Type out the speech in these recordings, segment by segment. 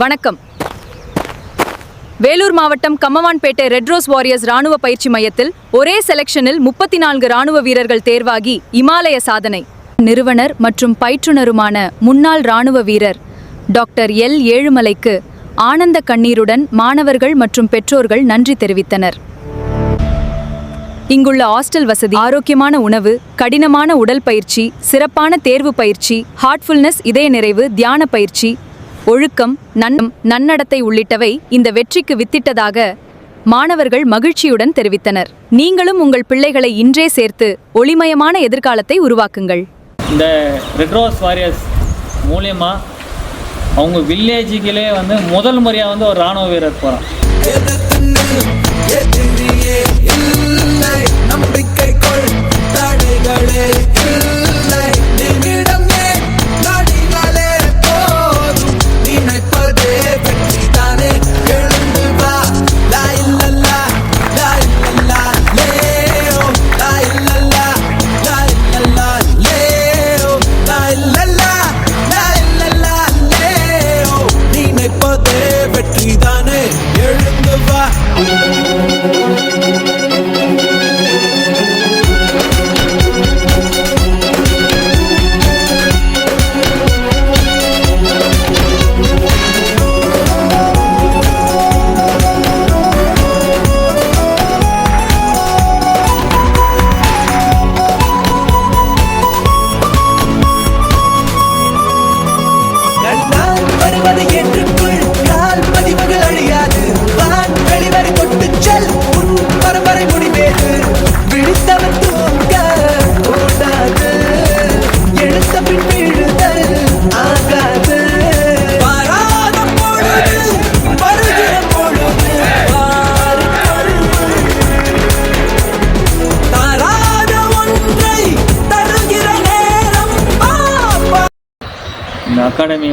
வணக்கம். வேலூர் மாவட்டம் Kammavanpettai red rose warriors ராணுவ பயிற்சி மையத்தில் ஒரே செலக்ஷனில் 34 ராணுவ வீரர்கள் தேர்வாகி இமாலய சாதனை. நிறுவனர் மற்றும் பயிற்றுனருமான முன்னாள் ராணுவ வீரர் டாக்டர் எல் ஏழுமலைக்கு ஆனந்த கண்ணீருடன் மாணவர்கள் மற்றும் பெற்றோர்கள் நன்றி தெரிவித்தனர். இங்குள்ள ஹாஸ்டல் வசதி, ஆரோக்கியமான உணவு, கடினமான உடல் பயிற்சி, சிறப்பான தேர்வு பயிற்சி, ஹார்ட்ஃபுல்னஸ் இதய நிறைவு, தியான பயிற்சி, ஒழுக்கம், நன்னடத்தை உள்ளிட்டவை இந்த வெற்றிக்கு வித்திட்டதாக மாணவர்கள் மகிழ்ச்சியுடன் தெரிவித்தனர். நீங்களும் உங்கள் பிள்ளைகளை இன்றே சேர்த்து ஒளிமயமான எதிர்காலத்தை உருவாக்குங்கள். இந்த ரெட் ரோஸ் வாரியர்ஸ் மூலமா அவங்க வில்லேஜுகளே முதல் முறையாக ஒரு ராணுவ வீரர் போகிறான். இந்த அகாடமி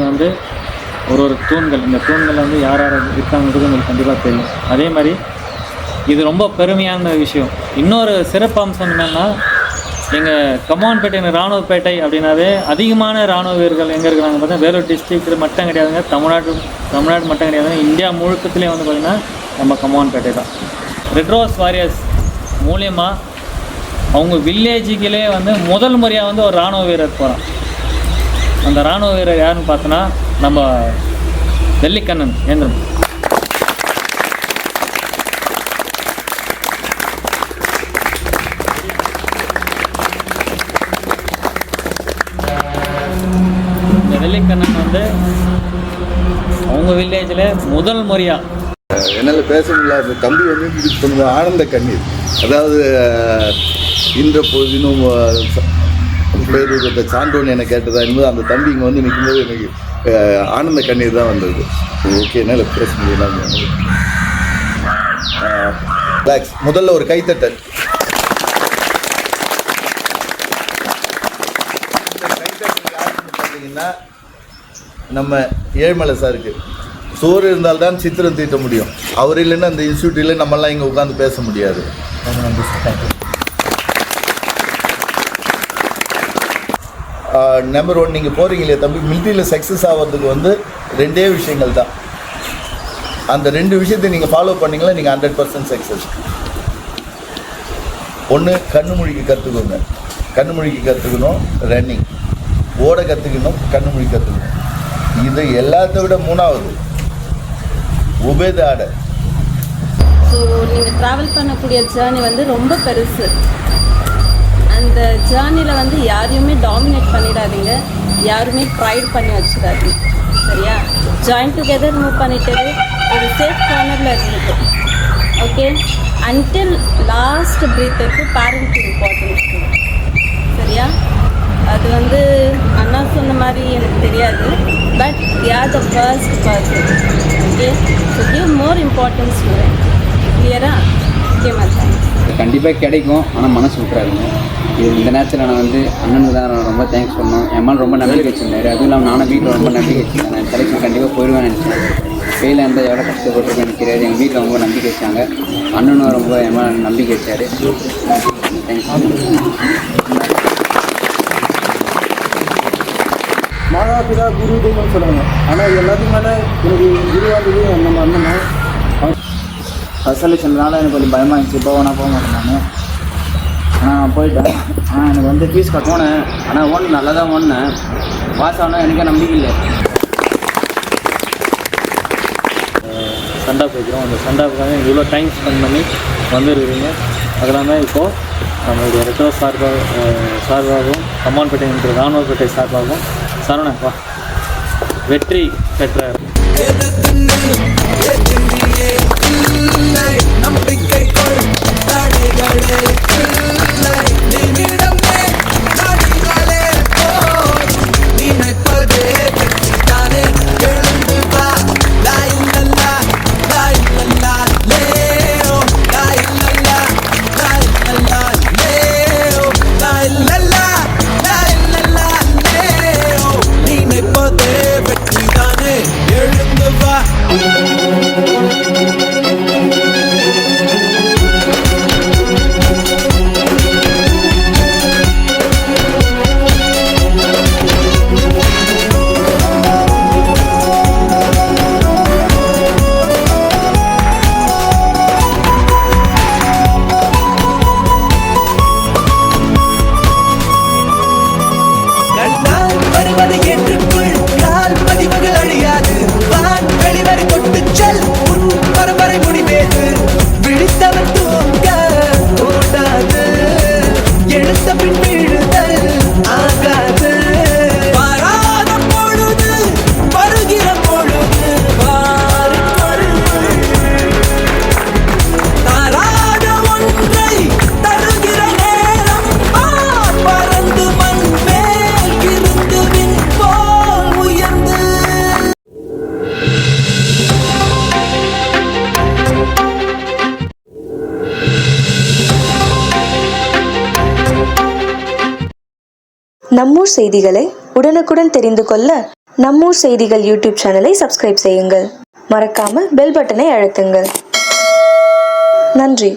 ஒரு தூண்கள், இந்த தூண்கள் யார் யார் இருக்காங்கிறது உங்களுக்கு கண்டிப்பாக தெரியும். அதே மாதிரி இது ரொம்ப பெருமையான விஷயம். இன்னொரு சிறப்பு அம்சம் என்னென்னா, எங்கள் கம்மவான்பேட்டை இராணுவப்பேட்டை அப்படின்னாவே அதிகமான இராணுவ வீரர்கள் எங்கே இருக்கிறாங்க பார்த்தா வேலூர் டிஸ்ட்ரிக்ட் மட்டும் கிடையாதுங்க, தமிழ்நாடு மட்டும் கிடையாதுங்க, இந்தியா முழுக்கத்துலேயே பார்த்திங்கன்னா நம்ம கம்மவான்பேட்டை தான். ரெட் ரோஸ் வாரியர்ஸ் மூலயமா அவங்க வில்லேஜுகளே முதல் முறையாக ஒரு இராணுவ வீரர் போகிறான். அந்த இராணுவ வீரர் யாருன்னு பார்த்தோன்னா நம்ம வெள்ளிக்கண்ணன் ஏந்திரன். இந்த வெள்ளிக்கண்ணன் அவங்க வில்லேஜில் முதல் முறையாக என்னால் பேச முடியல. தம்பி ஆனந்த கண்ணீர். அதாவது இந்த இன்னும் பேர் சான்றோன்னு எனக்கு கேட்டதா என்பது அந்த தம்பி இங்கே நிற்கும்போது எனக்கு ஆனந்த கண்ணீர் தான் வந்தது. ஓகே, என்னால் பேச முடியல. முதல்ல ஒரு கைத்தட்டல். பார்த்தீங்கன்னா நம்ம ஏழுமலை சாருக்கு சோறு இருந்தால்தான் சித்திரம் தீட்ட முடியும். அவர் இல்லைன்னா அந்த இன்ஸ்டியூட்டில் நம்மளாம் இங்கே உட்காந்து பேச முடியாது. நம்பர் 1, நீங்கள் போகிறீங்களே தம்பி, மிலிட்ரியில் சக்ஸஸ் ஆகிறதுக்கு 2 விஷயங்கள் தான். அந்த 2 விஷயத்தை நீங்கள் ஃபாலோ பண்ணிங்களா நீங்கள் 100% சக்ஸஸ். ஒன்று, கண்ணு முழிக்க கற்றுக்கோங்க. கண்ணு முழிக்க கற்றுக்கணும், ரன்னிங் ஓட கற்றுக்கணும், கண்ணு முழிக்க கற்றுக்கணும். இது எல்லாத்த விட 3வது உபேத ஆடை. ஸோ நீங்கள் ட்ராவல் பண்ணக்கூடிய ஜேர்னி ரொம்ப பெருசு. அந்த ஜேர்னியில் யாரையுமே டாமினேட் பண்ணிடாதீங்க, யாருமே ப்ரைட் பண்ணி வச்சுக்காதீங்க. சரியா? ஜாயின் டுகெதர் மூவ் பண்ணிட்டு ஒரு சேஃப் கார்னரில் இருந்துட்டு, ஓகே, அன்டில் லாஸ்ட் பிரீத்துக்கு பேரண்ட் இம்பார்ட்டன்ஸ். சரியா? அது அண்ணா சொன்ன மாதிரி எனக்கு தெரியாது, but you're the first person. Okay, so give more importance to it. கிளியரா? Okay, thanks. கண்டிப்பாக கிடைக்கும், ஆனால் மனசு விட்டுறாதுங்க. இந்த நேரத்தில் நான் அண்ணனுக்கு தான் நான் ரொம்ப தேங்க்ஸ் பண்ணோம். என் மேலே ரொம்ப நம்பிக்கை வச்சுருந்தாரு. அதுவும் இல்லாமல் நானும் வீட்டில் ரொம்ப நம்பிக்கை வச்சுருந்தேன். நான் செலெக்ஷன் கண்டிப்பாக போயிடுவேன்னு நினச்சேன். ஃபெயில் இருந்தால் எவ்வளோ கஷ்டப்பட்டுருக்கேன் எனக்கு தெரியாது. எங்கள் வீட்டில் ரொம்ப நம்பிக்கை வச்சாங்க. அண்ணனும் ரொம்ப என் மேலே நம்பிக்கை வச்சார். தேங்க்ஸ். மாதா பிதா குரு தெய்வம்னு சொல்லுவாங்க. ஆனால் எல்லாத்துக்கும் மேலே எனக்கு குருவானது நம்ம அண்ணன் தான். ஃபஸ்ட் செலெக்ஷன்னால எனக்கு கொஞ்சம் பயமாக இருந்துச்சு, போக மாட்டேன் நான். ஆனால் போயிட்டேன். ஆனால் எனக்கு வந்து ஃபீஸ் போனேன். ஆனால் நல்லா தான் ஓடினேன். பாஸ் ஆனால் எனக்கே நம்பிக்கை இல்லை. சண்டா போய்க்கிறோம். அந்த சண்டாவுக்காக இவ்வளோ டைம் ஸ்பெண்ட் பண்ணி வந்துருக்கிறீங்க. அதெல்லாம் தான் இப்போது நம்மளுடைய ரெட்ரோ சார்பாகவும் கம்மான்பேட்டை என்ற ராணுவப்பேட்டை சார்பாகவும் சரவணப்பா வெற்றி பெற்ற நம்மூர் செய்திகளை உடனுக்குடன் தெரிந்து கொள்ள நம்மூர் செய்திகள் யூடியூப் சேனலை சப்ஸ்கிரைப் செய்யுங்கள். மறக்காம பெல் பட்டனை அழுத்துங்கள். நன்றி.